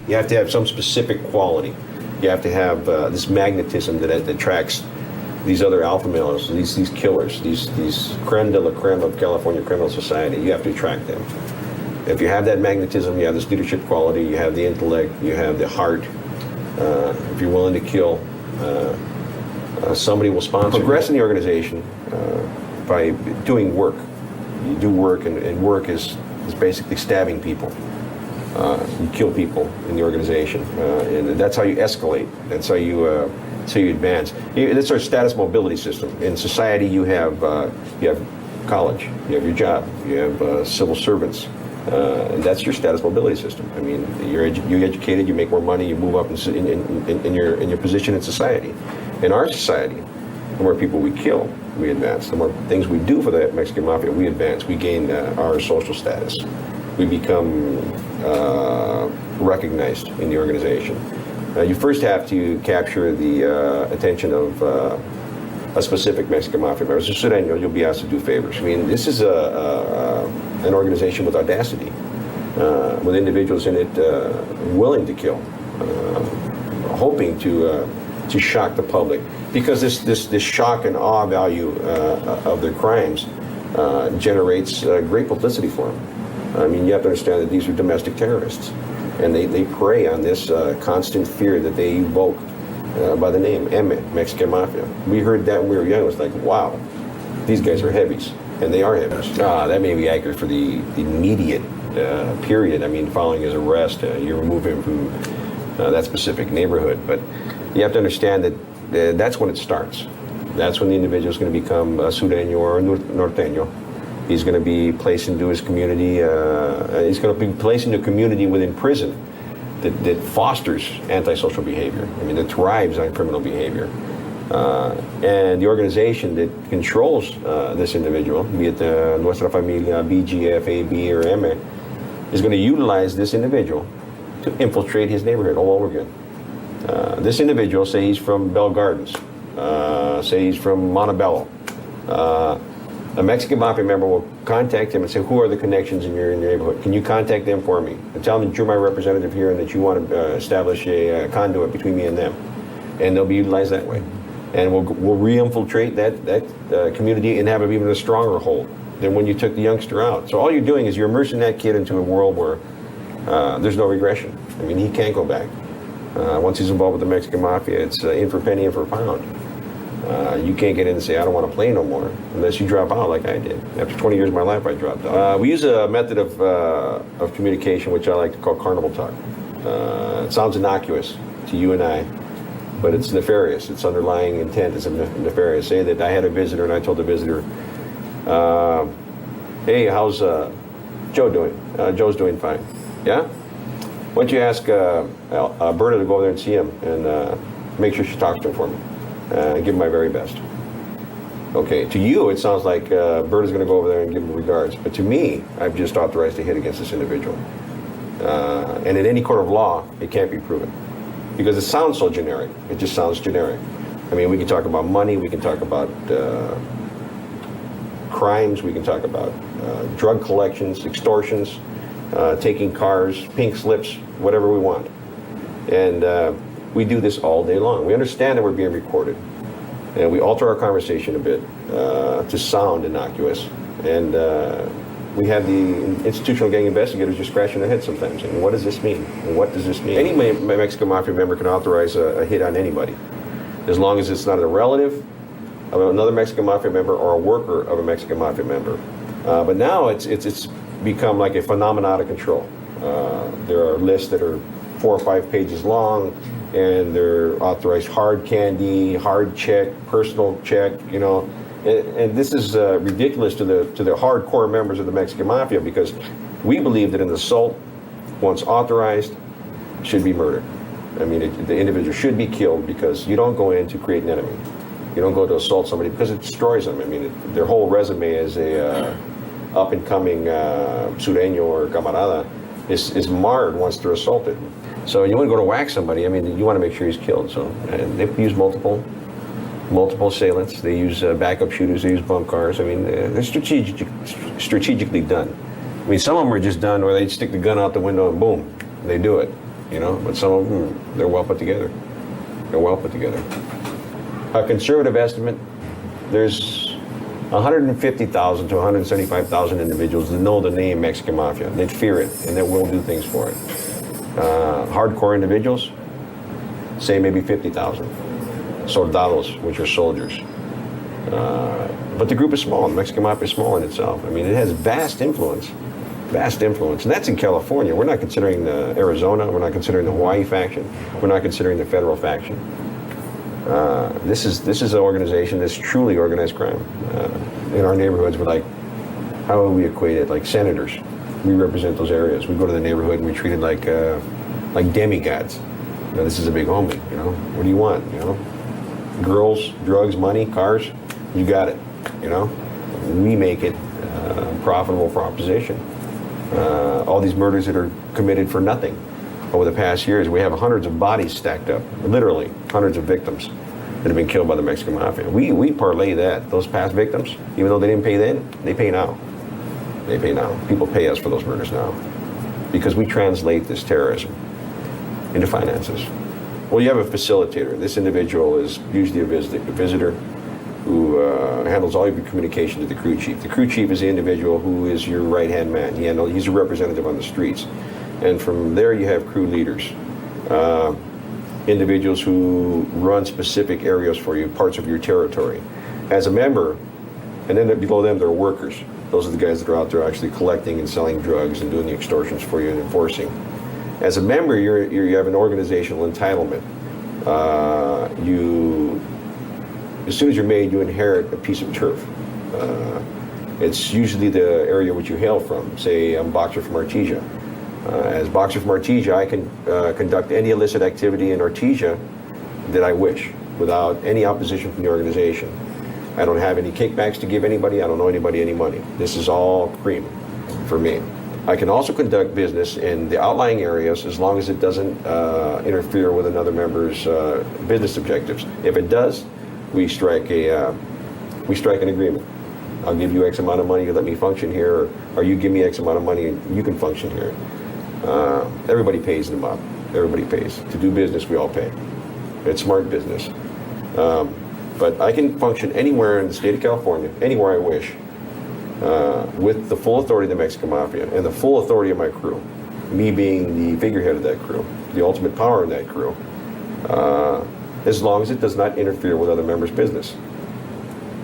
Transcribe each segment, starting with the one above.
You have to have some specific quality. You have to have this magnetism that attracts these other alpha males, these killers, these creme de la creme of California criminal society. You have to attract them. If you have that magnetism, you have this leadership quality, you have the intellect, you have the heart. If you're willing to kill, somebody will sponsor. Progress in the organization by doing work. You do work, and work is basically stabbing people. You kill people in the organization, and that's how you escalate. That's how you advance. That's our status mobility system. In society, you have college, you have your job, you have civil servants, and that's your status mobility system. I mean, you're educated, you make more money, you move up in your position in society. In our society, the more people we kill, we advance. The more things we do for the Mexican Mafia, we advance. We gain our social status. We become recognized in the organization. You first have to capture the attention of a specific Mexican Mafia member. So Sureño, you'll be asked to do favors. I mean, this is an organization with audacity, with individuals in it willing to kill, hoping to shock the public, because this shock and awe value of their crimes generates great publicity for them. I mean, you have to understand that these are domestic terrorists, and they prey on this constant fear that they evoke by the name M, Mexican Mafia. We heard that when we were young. It was like, wow, these guys are heavies, and they are heavies. That may be accurate for the immediate period. I mean, following his arrest, you remove him from that specific neighborhood, but you have to understand that that's when it starts. That's when the individual is going to become a Sureño or a Norteño. He's going to be placed into his community. He's going to be placed into a community within prison that fosters antisocial behavior. I mean, that thrives on criminal behavior. And the organization that controls this individual, be it Nuestra Familia, BGF, AB, or M, is going to utilize this individual to infiltrate his neighborhood all over again. This individual, say he's from Bell Gardens, say he's from Montebello. A Mexican Mafia member will contact him and say, who are the connections in your neighborhood? Can you contact them for me? And tell them that you're my representative here and that you want to establish a conduit between me and them. And they'll be utilized that way. And we'll re-infiltrate that community and have it even a stronger hold than when you took the youngster out. So all you're doing is you're immersing that kid into a world where there's no regression. I mean, he can't go back. Once he's involved with the Mexican Mafia, it's in for a penny, in for a pound. You can't get in and say, I don't want to play no more, unless you drop out like I did. After 20 years of my life, I dropped out. We use a method of communication which I like to call carnival talk. It sounds innocuous to you and I, but it's nefarious. Its underlying intent is nefarious. Say that I had a visitor and I told the visitor, hey, how's Joe doing? Joe's doing fine. Yeah? Why don't you ask Berta to go over there and see him and make sure she talks to him for me. Give him my very best. Okay, to you it sounds like Berta's going to go over there and give him regards, but to me, I've just authorized a hit against this individual. And in any court of law, it can't be proven, because it sounds so generic. It just sounds generic. I mean, we can talk about money, we can talk about crimes, we can talk about drug collections, extortions, taking cars, pink slips, whatever we want. And we do this all day long. We understand that we're being recorded, and we alter our conversation a bit to sound innocuous. And we have the institutional gang investigators just scratching their heads sometimes. And what does this mean? And what does this mean? Any Mexican Mafia member can authorize a hit on anybody, as long as it's not a relative of another Mexican Mafia member or a worker of a Mexican Mafia member. But now it's become like a phenomenon out of control. There are lists that are 4 or 5 pages long, and they're authorized hard candy, hard check, personal check, you know. And this is ridiculous to the hardcore members of the Mexican Mafia, because we believe that an assault, once authorized, should be murder. I mean, the individual should be killed, because you don't go in to create an enemy. You don't go to assault somebody because it destroys them. I mean, their whole resume as a up-and-coming Sureño or Camarada is marred once they're assaulted. So you want to go to whack somebody, I mean, you want to make sure he's killed. So and they use multiple assailants. They use backup shooters. They use bump cars. I mean, they're strategically done. I mean, some of them are just done where they stick the gun out the window and boom, they do it. you know, but some of them, they're well put together. They're well put together. A conservative estimate, there's 150,000 to 175,000 individuals that know the name Mexican Mafia. They fear it, and they will do things for it. Hardcore individuals, say maybe 50,000. Soldados, which are soldiers. But the group is small. The Mexican Mafia is small in itself. I mean, it has vast influence. Vast influence. And that's in California. We're not considering the Arizona. We're not considering the Hawaii faction. We're not considering the federal faction. This is an organization that's truly organized crime. In our neighborhoods, we're like, how would we equate it? Like senators. We represent those areas. We go to the neighborhood and we treat it like demigods. You know, this is a big homie, you know? What do you want, you know? Girls, drugs, money, cars, you got it, you know? We make it a profitable proposition. All these murders that are committed for nothing over the past years, we have hundreds of bodies stacked up, literally hundreds of victims that have been killed by the Mexican Mafia. We parlay that, those past victims, even though they didn't pay then, they pay now. They pay now. People pay us for those murders now because we translate this terrorism into finances. Well, you have a facilitator. This individual is usually a visitor who handles all of your communication to the crew chief. The crew chief is the individual who is your right-hand man. He's a representative on the streets. And from there you have crew leaders, individuals who run specific areas for you, parts of your territory. As a member, and then below them there are workers. Those are the guys that are out there actually collecting and selling drugs and doing the extortions for you and enforcing. As a member, you have an organizational entitlement. As soon as you're made, you inherit a piece of turf. It's usually the area which you hail from. Say, I'm Boxer from Artesia. As Boxer from Artesia, I can conduct any illicit activity in Artesia that I wish without any opposition from the organization. I don't have any kickbacks to give anybody. I don't owe anybody any money. This is all cream for me. I can also conduct business in the outlying areas as long as it doesn't interfere with another member's business objectives. If it does, we strike an agreement. I'll give you X amount of money to let me function here, or you give me X amount of money and you can function here. Everybody pays in the mob. Everybody pays. To do business, we all pay. It's smart business. But I can function anywhere in the state of California, anywhere I wish, with the full authority of the Mexican Mafia and the full authority of my crew, me being the figurehead of that crew, the ultimate power in that crew, as long as it does not interfere with other members' business.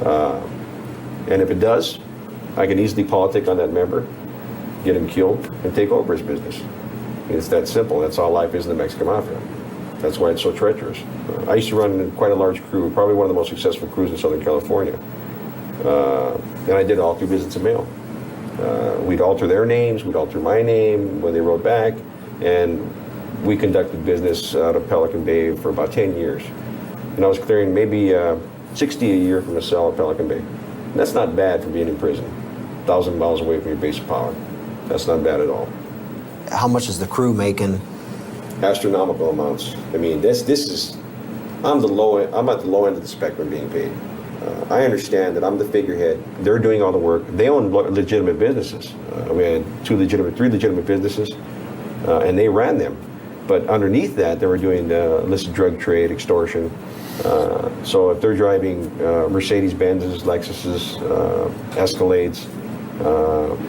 And if it does, I can easily politic on that member, get him killed, and take over his business. It's that simple. That's all life is in the Mexican Mafia. That's why it's so treacherous. I used to run quite a large crew, probably one of the most successful crews in Southern California. And I did it all through visits and mail. We'd alter their names, we'd alter my name when they wrote back, and we conducted business out of Pelican Bay for about 10 years. And I was clearing maybe 60 a year from a cell at Pelican Bay. And that's not bad for being in prison, 1,000 miles away from your base of power. That's not bad at all. How much is the crew making? Astronomical amounts. I mean, this is, I'm at the low end of the spectrum being paid. I understand that I'm the figurehead. They're doing all the work. They own legitimate businesses. We had three legitimate businesses, and they ran them. But underneath that, they were doing illicit drug trade, extortion. So if they're driving Mercedes-Benzes, Lexuses, Escalades,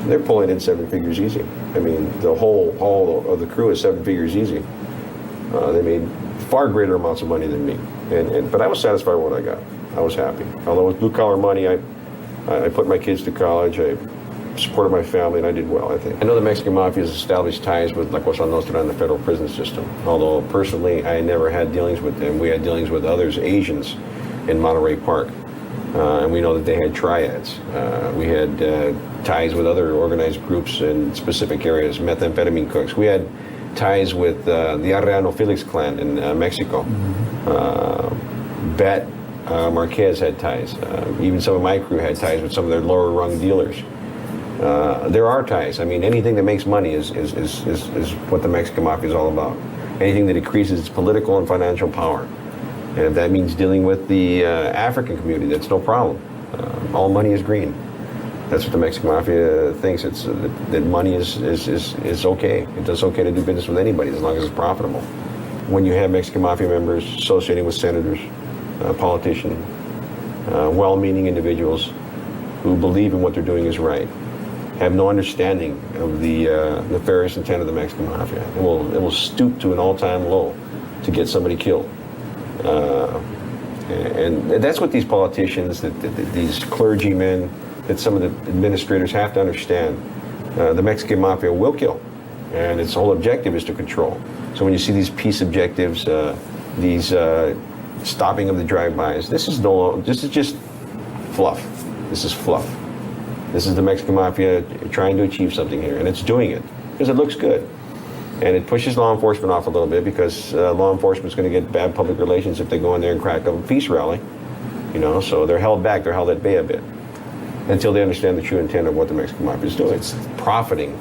they're pulling in 7 figures easy. I mean, the whole of the crew is 7 figures easy. They made far greater amounts of money than me. But I was satisfied with what I got. I was happy. Although with blue-collar money, I put my kids to college, I supported my family, and I did well, I think. I know the Mexican Mafia has established ties with La Cosa Nostra and the federal prison system. Although, personally, I never had dealings with them. We had dealings with others, Asians, in Monterey Park. And we know that they had triads. We had ties with other organized groups in specific areas, methamphetamine cooks. We had ties with the Arellano Felix clan in Mexico. Bet Marquez had ties. Even some of my crew had ties with some of their lower rung dealers. There are ties. I mean, anything that makes money is what the Mexican Mafia is all about. Anything that increases its political and financial power. And if that means dealing with the African community, that's no problem. All money is green. That's what the Mexican Mafia thinks. It's that money is okay. It's okay to do business with anybody as long as it's profitable. When you have Mexican Mafia members associating with senators, politicians, well-meaning individuals who believe in what they're doing is right, have no understanding of the nefarious intent of the Mexican Mafia. It will stoop to an all-time low to get somebody killed. And that's what these politicians, these clergymen, that some of the administrators have to understand. The Mexican Mafia will kill, and its whole objective is to control. So when you see these peace objectives, these stopping of the drive-bys, this is just fluff. This is fluff. This is the Mexican Mafia trying to achieve something here, and it's doing it because it looks good. And it pushes law enforcement off a little bit because law enforcement is going to get bad public relations if they go in there and crack up a peace rally. So they're held back, they're held at bay a bit until they understand the true intent of what the Mexican Mafia is doing. It's profiting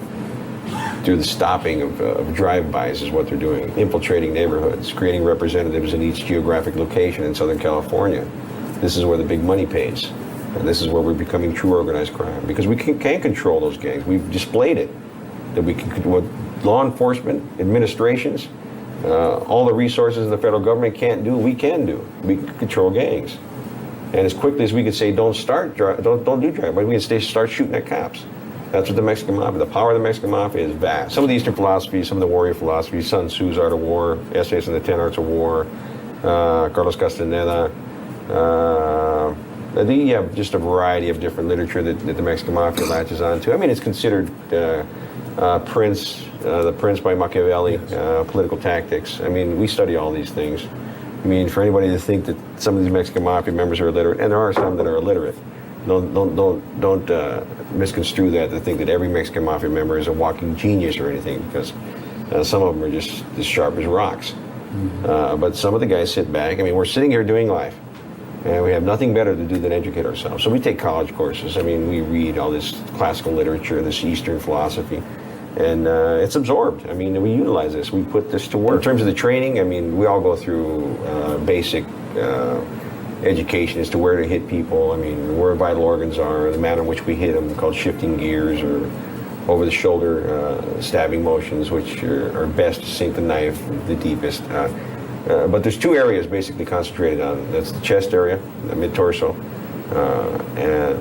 through the stopping of drive-bys is what they're doing, infiltrating neighborhoods, creating representatives in each geographic location in Southern California. This is where the big money pays. And this is where we're becoming true organized crime because we can't control those gangs. We've displayed it, that we can, what law enforcement, administrations, all the resources the federal government can't do, we can do. We can control gangs. And as quickly as we could say, don't do drive-by, we can start shooting at cops. That's what the Mexican Mafia, the power of the Mexican Mafia is vast. Some of the Eastern philosophies, some of the warrior philosophies, Sun Tzu's Art of War, Essays on the 10 Arts of War, Carlos Castaneda, you have just a variety of different literature that the Mexican Mafia latches onto. I mean, it's considered The Prince by Machiavelli, political tactics. I mean, we study all these things. I mean, for anybody to think that some of these Mexican Mafia members are illiterate, and there are some that are illiterate, don't misconstrue that to think that every Mexican Mafia member is a walking genius or anything, because some of them are just as sharp as rocks. Mm-hmm. But some of the guys sit back. I mean, we're sitting here doing life, and we have nothing better to do than educate ourselves. So we take college courses. I mean, we read all this classical literature, this Eastern philosophy, and it's absorbed. I mean, we utilize this. We put this to work. In terms of the training, I mean, we all go through basic education as to where to hit people. I mean, where vital organs are, the manner in which we hit them, called shifting gears, or over-the-shoulder stabbing motions, which are best to sink the knife the deepest. But there's two areas basically concentrated on. That's the chest area, the mid-torso, and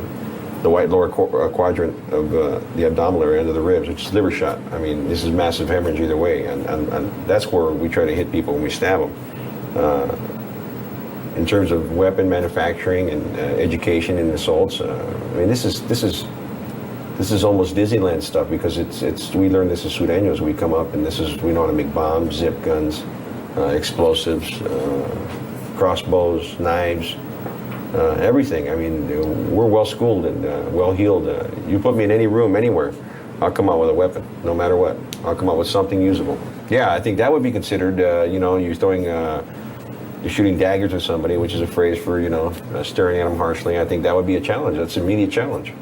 the white lower quadrant of the abdominal area under the ribs, which is liver shot. I mean, this is massive hemorrhage either way, and that's where we try to hit people when we stab them. In terms of weapon manufacturing and education and assaults, I mean, this is almost Disneyland stuff, because we learn this as Sureños. We come up and we know how to make bombs, zip guns, explosives, crossbows, knives, everything. I mean, we're well schooled and well heeled. You put me in any room, anywhere, I'll come out with a weapon, no matter what. I'll come out with something usable. Yeah, I think that would be considered, you're shooting daggers at somebody, which is a phrase for, staring at them harshly. I think that would be a challenge. That's an immediate challenge.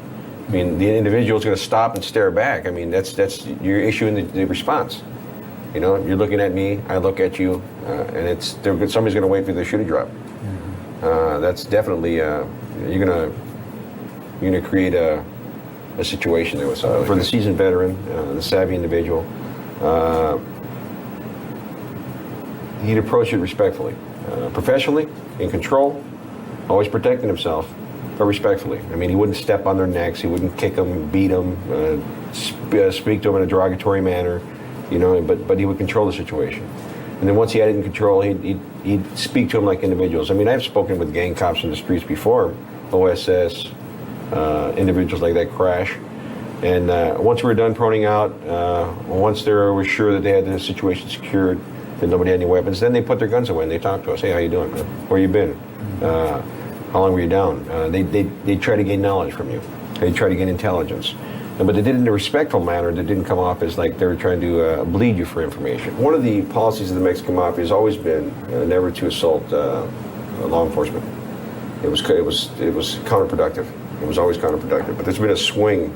I mean, the individual is going to stop and stare back. I mean, that's you're issuing the response. You're looking at me, I look at you, and somebody's going to wait for the shoe to drop. Mm-hmm. That's definitely you're going to create a situation there with somebody. For the seasoned veteran, the savvy individual, he'd approach it respectfully, professionally, in control, always protecting himself, but respectfully. I mean, he wouldn't step on their necks, he wouldn't kick them, beat them, speak to them in a derogatory manner, but he would control the situation. And then once he had it in control, he'd speak to them like individuals. I mean, I've spoken with gang cops in the streets before, OSS, individuals like that crash. And once we were done proning out, once they were sure that they had the situation secured, that nobody had any weapons, then they put their guns away and they talked to us. Hey, how you doing, man? Where you been? How long were you down? They try to gain knowledge from you. They try to gain intelligence. But they did it in a respectful manner that didn't come off as like they were trying to bleed you for information. One of the policies of the Mexican Mafia has always been never to assault law enforcement. It was counterproductive. It was always counterproductive. But there's been a swing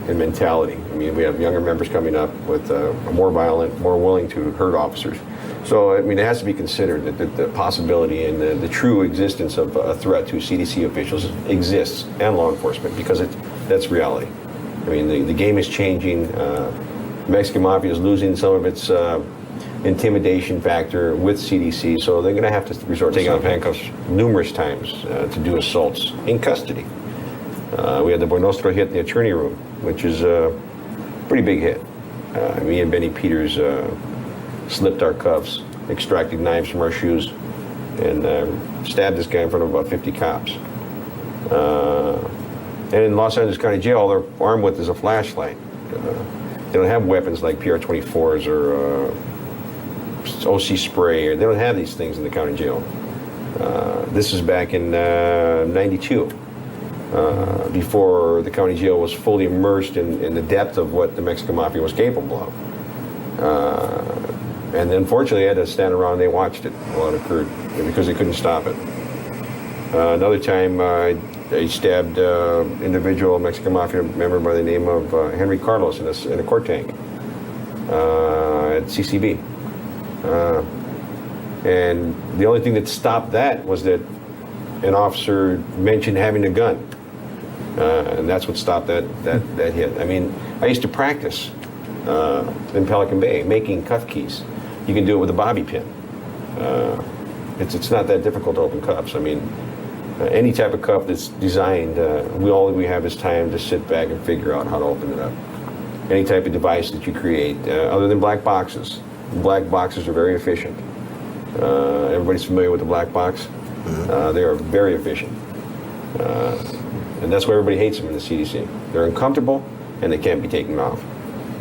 in mentality. I mean, we have younger members coming up with more violent, more willing to hurt officers. So, I mean, it has to be considered that the possibility and the true existence of a threat to CDC officials exists and law enforcement, because that's reality. I mean, the game is changing. Mexican Mafia is losing some of its intimidation factor with CDC, so they're going to have to resort to taking off handcuffs numerous times to do assaults in custody. We had the Buenostro hit in the attorney room, which is a pretty big hit. Me and Benny Peters slipped our cuffs, extracted knives from our shoes, and stabbed this guy in front of about 50 cops. And in Los Angeles County Jail, all they're armed with is a flashlight. They don't have weapons like PR-24s or OC spray. They don't have these things in the county jail. This is back in '92, before the county jail was fully immersed in the depth of what the Mexican Mafia was capable of. And unfortunately, I had to stand around and they watched it while it occurred because they couldn't stop it. Another time, they stabbed an individual Mexican Mafia member by the name of Henry Carlos in a court tank at CCB. And the only thing that stopped that was that an officer mentioned having a gun. And that's what stopped that hit. I mean, I used to practice in Pelican Bay making cuff keys. You can do it with a bobby pin. It's not that difficult to open cuffs. I mean, any type of cuff that's designed, all we have is time to sit back and figure out how to open it up. Any type of device that you create, other than black boxes. Black boxes are very efficient. Everybody's familiar with the black box. They are very efficient. And that's why everybody hates them in the CDC. They're uncomfortable and they can't be taken off.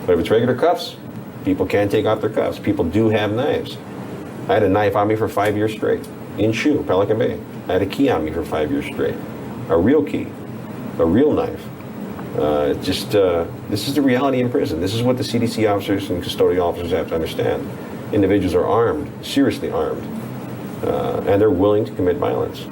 But if it's regular cuffs, people can take off their cuffs. People do have knives. I had a knife on me for 5 years straight, in shoe, Pelican Bay. I had a key on me for 5 years straight. A real key, a real knife. This is the reality in prison. This is what the CDC officers and custodial officers have to understand. Individuals are armed, seriously armed, and they're willing to commit violence.